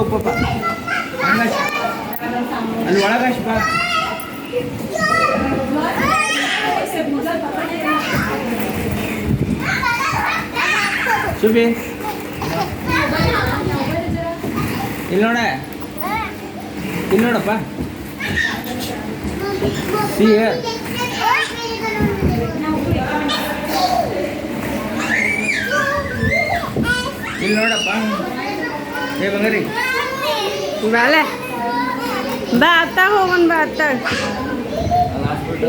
ಪಾಪ ಅಲ್ಲಿ ಒಳಗಾಶ್ ಬಾ ಶುಭಿ ಇಲ್ಲಿ ನೋಡ ಇಲ್ಲಿ ನೋಡಪ್ಪ ಇಲ್ಲಿ ನೋಡಪ್ಪ ಏ ಬಂಗಾರಿ ಬಾಲೆ ಬಾ ಅತ್ತಾಗ ಹೋಗೋಣ ಬಾ ಅತ್ತಾಗ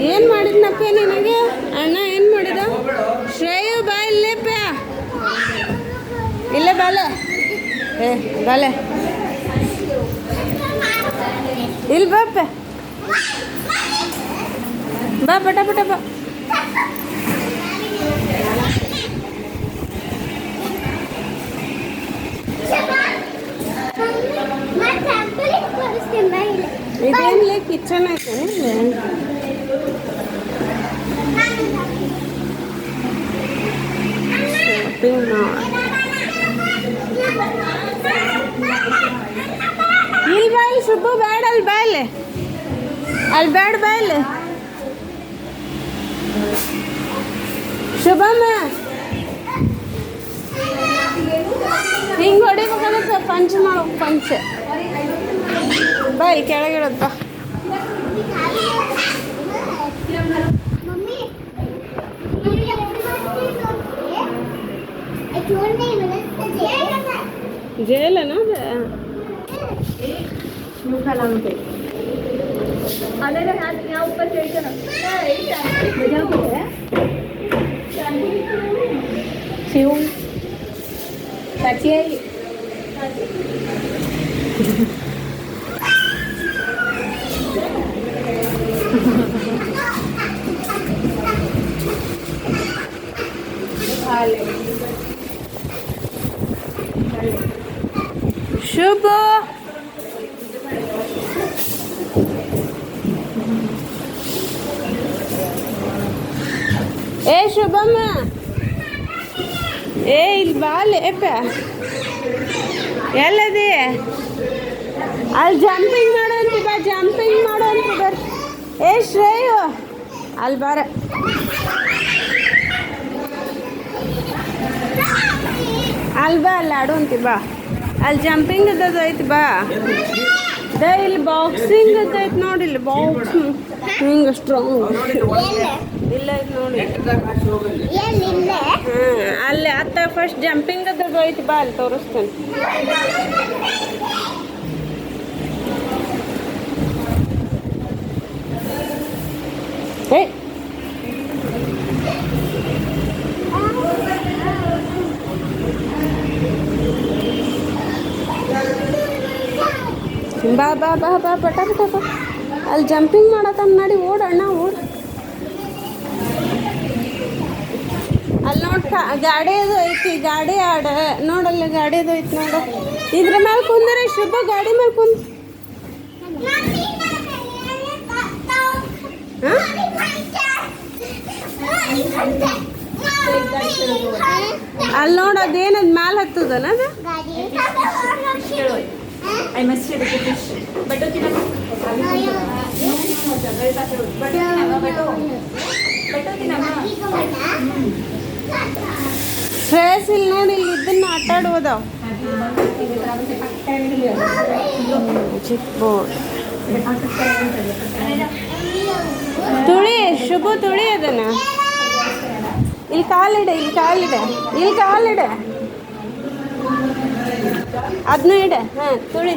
ಏನು ಮಾಡಿದ್ನಪ್ಪ ನಿನಗೆ ಅಣ್ಣ ಏನು ಮಾಡಿದ ಶ್ರೇಯು ಬಾ ಇಲ್ಲೇಪ್ಪ ಇಲ್ಲೇ ಬಾಲೆ ಏ ಬಾಲೆ ಇಲ್ಲಿ ಬಾಪ ಬಾ ಪಟ ಪಟ ಬಾ ಇದೇನು ಕಿಚನ್ ಐತೆ ಇಲ್ಲಿ ಬಾ ಇಲ್ಲಿ ಶುಭ ಬೇಡ ಅಲ್ಲಿ ಬಾ ಅಲ್ಲಿ ಬೇಡ ಬಾ ಇಲ್ಲಿ ಶುಭಮ್ಮ ಹಿಂಗೆ ಹೊಡಿಬೇಕಾಗತ್ತೆ ಪಂಚ್ ಮಾಡೋ ಪಂಚ ಬಾ ಇಲ್ಲಿ ಕೆಳಗಿಡತ್ತ जेल है ना मुखा लांगते अरे रे हाथ यहाँ ऊपर चढ़ ना मजा को है शिव सच्ची है शुभ ए शुभम ए ಇಲ್ಲಿ ಬಾಲ್ ಎಪ್ಪ ಎಲ್ಲದಿ ಅಲ್ಲಿ ಜಂಪಿಂಗ್ ಮಾಡೋಂತ ಬಾ ಜಂಪಿಂಗ್ ಮಾಡೋಂತ ಬರ್ ಏ ಶ್ರೇಯು ಅಲ್ಲಿ ಬಾರ ಅಲ್ಲಿ ಬಾ ಅಲ್ಲಿ ಆಡೋಂತಿ ಬಾ ಅಲ್ಲಿ ಜಂಪಿಂಗ್ ಅದ ಐತಿ ಬಾ ದ ಇಲ್ಲಿ ಬಾಕ್ಸಿಂಗ್ ಅದ ಐತಿ ನೋಡಿ ಇಲ್ಲಿ ಬಾಕ್ಸಿಂಗ್ ಹಿಂಗೆ ಸ್ಟ್ರಾಂಗ್ ಇಲ್ಲ ಐತಿ ನೋಡಿ ಅಲ್ಲಿ ಅತ್ತ ಫಸ್ಟ್ ಜಂಪಿಂಗ್ ಅದ ಐತಿ ಬಾ ಅಲ್ಲಿ ತೋರಿಸ್ತೇನೆ ಏ ಬಾ ಬಾ ಬಾ ಬಾ ಪಟ ಪಟ ಬಾ ಅಲ್ಲಿ ಜಂಪಿಂಗ್ ಮಾಡತ್ತಂದು ನೋಡಿ ಓಡೋಣ ಓಡ್ ಅಲ್ಲಿ ನೋಡ್ ಗಾಡಿ ಅದು ಐತಿ ಗಾಡಿ ಆಡ ನೋಡಲ್ಲ ಗಾಡಿ ಅದು ಐತಿ ನೋಡ ಇದ್ರ ಮೇಲೆ ಕುಂದ್ರೆ ಶುಭ ಗಾಡಿ ಮೇಲೆ ಕುಂದ್ ಅಲ್ಲಿ ನೋಡ ಅದೇನದ್ ಮ್ಯಾಲ ಹತ್ತದನ ಅದು I must share the fish. But okay, phrase ಇಲ್ಲಿ ನೋಡಿ ಇಲ್ಲಿ ಇದನ್ನ ಆಟ ಆಡುವುದಾವ ಚಿಕ್ಕ ಬೋರ್ಡ್ ತುಳಿ ಶುಭ ತುಳಿ ಅದನ್ನ ಇಲ್ಲಿ ಕಾಲಿಡೆ ಇಲ್ಲಿ ಕಾಲಿಡೆ ಇಲ್ಲಿ ಕಾಲಿಡೆ ಅದನ್ನೂ ಇಡೆ ಹಾಂ ತುಳಿ